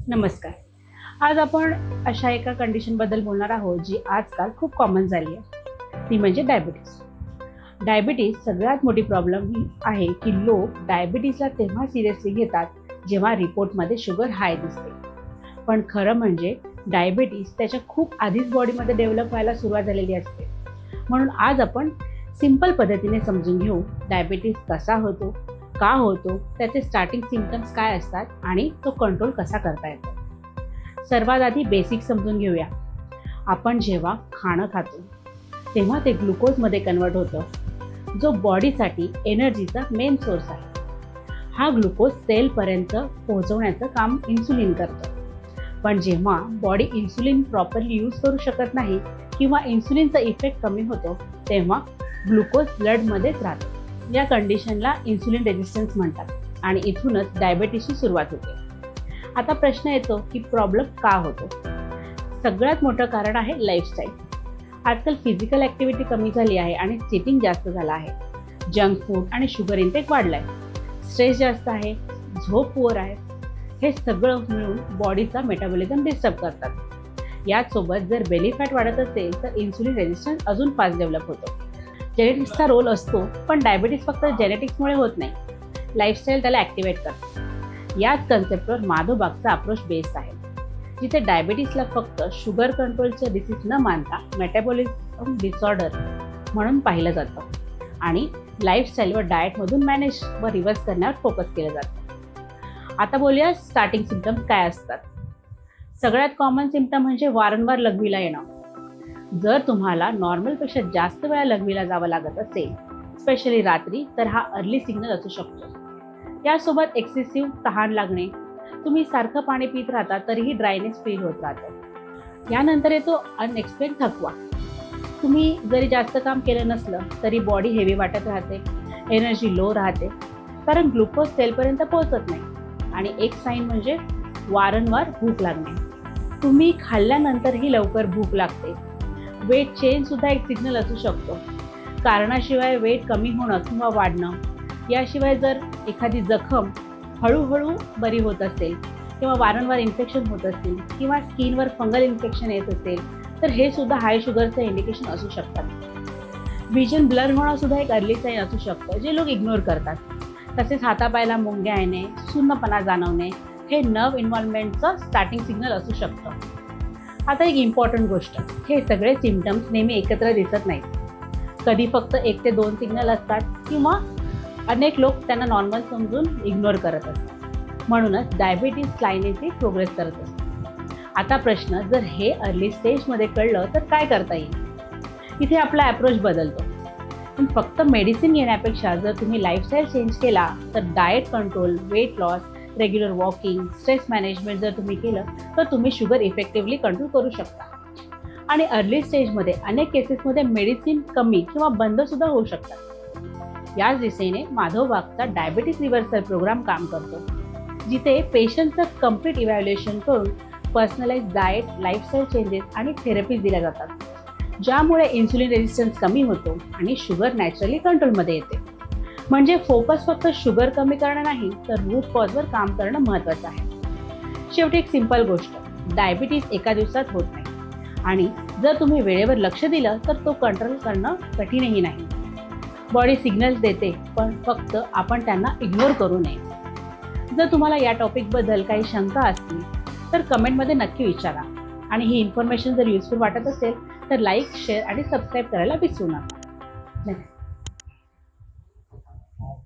नमस्कार. आज आपण अशा एका कंडिशनबद्दल बोलणार आहोत जी आजकाल खूप कॉमन झाली आहे. ती म्हणजे डायबिटीस. डायबिटीस सगळ्यात मोठी प्रॉब्लेम ही आहे की लोक डायबिटीसला तेव्हा सिरियसली घेतात जेव्हा रिपोर्टमध्ये शुगर हाय दिसते. पण खरं म्हणजे डायबिटीस त्याच्या खूप आधीच बॉडीमध्ये डेव्हलप व्हायला सुरुवात झालेली असते. म्हणून आज आपण सिंपल पद्धतीने समजून घेऊ डायबिटीस कसा होतो, का होतो, त्याचे स्टार्टिंग सिम्पटम्स काय असतात आणि तो कंट्रोल कसा करता येतो. सर्वात आधी बेसिक समजून घेऊया. आपण जेव्हा खाणं खातो तेव्हा ते ग्लुकोजमध्ये कन्वर्ट होतं, जो बॉडीसाठी एनर्जीचा मेन सोर्स आहे. हा ग्लुकोज सेलपर्यंत पोहोचवण्याचं काम इन्सुलिन करतं. पण जेव्हा बॉडी इन्सुलिन प्रॉपरली यूज करू शकत नाही किंवा इन्सुलिनचा इफेक्ट कमी होतो तेव्हा ग्लुकोज ब्लडमध्येच राहतो. या कंडिशनला इन्सुलिन रेजिस्टन्स म्हणतात आणि इथूनच डायबिटीसची सुरुवात होते. आता प्रश्न येतो की प्रॉब्लेम का होतो. सगळ्यात मोठं कारण आहे लाईफस्टाईल. आजकाल फिजिकल ॲक्टिव्हिटी कमी झाली आहे आणि सिटिंग जास्त झाला आहे. जंक फूड आणि शुगर इंटेक वाढलाय. स्ट्रेस जास्त आहे, झोप पुअर आहे. हे सगळं मिळून बॉडीचा मेटाबॉलिझम डिस्टर्ब करतात. याचसोबत जर बेली फॅट वाढत असेल तर इन्सुलिन रेजिस्टन्स अजून फास्ट डेव्हलप होतो. जेनेटिक्सचा रोल असतो, पण डायबिटीस फक्त जेनेटिक्समुळे होत नाही. लाईफस्टाईल त्याला ॲक्टिवेट करते. याच कन्सेप्टवर माधोबागचा अप्रोच बेस्ड आहे, जिथे डायबिटीसला फक्त शुगर कंट्रोलचं डिसीज न मानता मेटाबॉलिझम डिसऑर्डर म्हणून पाहिलं जातं आणि लाईफस्टाईलवर डाएटमधून मॅनेज व रिव्हर्स करण्यावर फोकस केलं जातं. आता बोलूया स्टार्टिंग सिम्पटम्स काय असतात. सगळ्यात कॉमन सिम्पटम म्हणजे वारंवार लघवीला येणं. जर तुम्हाला नॉर्मलपेक्षा जास्त वेळा लघवीला जावं लागत असेल, स्पेशली रात्री, तर हा अर्ली सिग्नल असू शकतो. यासोबत एक्सेसिव्ह तहान लागणे, तुम्ही सारखं पाणी पित राहता तरीही ड्रायनेस फील होत राहतं. यानंतर येतो अनएक्सप्लेन थकवा. तुम्ही जरी जास्त काम केलं नसलं तरी बॉडी हेवी वाटत राहते, एनर्जी लो राहते, कारण ग्लुकोज सेलपर्यंत पोहोचत नाही. आणि एक साईन म्हणजे वारंवार भूक लागणे. तुम्ही खाल्ल्यानंतरही लवकर भूक लागते. वेट चेंज सुद्धा एक सिग्नल असू शकतो. कारणाशिवाय वेट कमी होणं किंवा वाढणं, याशिवाय जर एखादी जखम हळूहळू बरी होत असेल किंवा वारंवार इन्फेक्शन होत असेल किंवा स्किनवर फंगल इन्फेक्शन येत असेल तर हे सुद्धा हाय शुगरचं इंडिकेशन असू शकतात. विजन ब्लर होणं सुद्धा एक अर्ली साईन असू शकतं, जे लोक इग्नोर करतात. तसेच हातापायाला मुंग्या येणे, सुन्नपणा जाणवणे हे नर्व इन्व्हॉल्वमेंटचं स्टार्टिंग सिग्नल असू शकतं. आता एक इम्पॉर्टंट गोष्ट, हे सगळे सिम्पटम्स नेहमी एकत्र दिसत नाहीत. कधी फक्त 1 ते 2 सिग्नल असतात किंवा अनेक लोक त्यांना नॉर्मल समजून इग्नोर करत असतात. म्हणूनच डायबिटीस स्लायनेची प्रोग्रेस करत असते. आता प्रश्न, जर हे अर्ली स्टेजमध्ये कळलं तर काय करता येईल. इथे आपला अप्रोच बदलतो. पण फक्त मेडिसिन घेण्यापेक्षा जर तुम्ही लाईफस्टाईल चेंज केला तर diet control, weight loss, regular walking, stress management जर तुम्ही केलं तर तुम्ही शुगर इफेक्टिव्हली कंट्रोल करू शकता. आणि अर्ली स्टेजमध्ये अनेक केसेसमध्ये मेडिसिन कमी किंवा बंदसुद्धा होऊ शकतात. याच दिशेने माधवबागचा डायबिटीस रिव्हर्सल प्रोग्राम काम करतो, जिथे पेशंटचं कम्प्लीट इव्हॅल्युएशन करून पर्सनलाइज डाएट, लाईफस्टाईल चेंजेस आणि थेरपीज दिल्या जातात, ज्यामुळे इन्सुलिन रेजिस्टन्स कमी होतो आणि शुगर नॅचरली कंट्रोलमध्ये येते. म्हणजे फोकस फक्त शुगर कमी करणं नाही तर रूट कॉजवर काम करणं महत्त्वाचं आहे. शेवटी एक सिंपल गोष्ट, डायबिटीस एका दिवसात होत नाही आणि जर तुम्ही वेळेवर लक्ष दिलं तर तो कंट्रोल करणं कठीणही नाही. बॉडी सिग्नल्स देते, पण फक्त आपण त्यांना इग्नोर करू नये. जर तुम्हाला या टॉपिकबद्दल काही शंका असतील तर कमेंटमध्ये नक्की विचारा. आणि ही इन्फॉर्मेशन जर युजफुल वाटत असेल तर लाईक, शेअर आणि सबस्क्राईब करायला विसरू नका. धन्यवाद.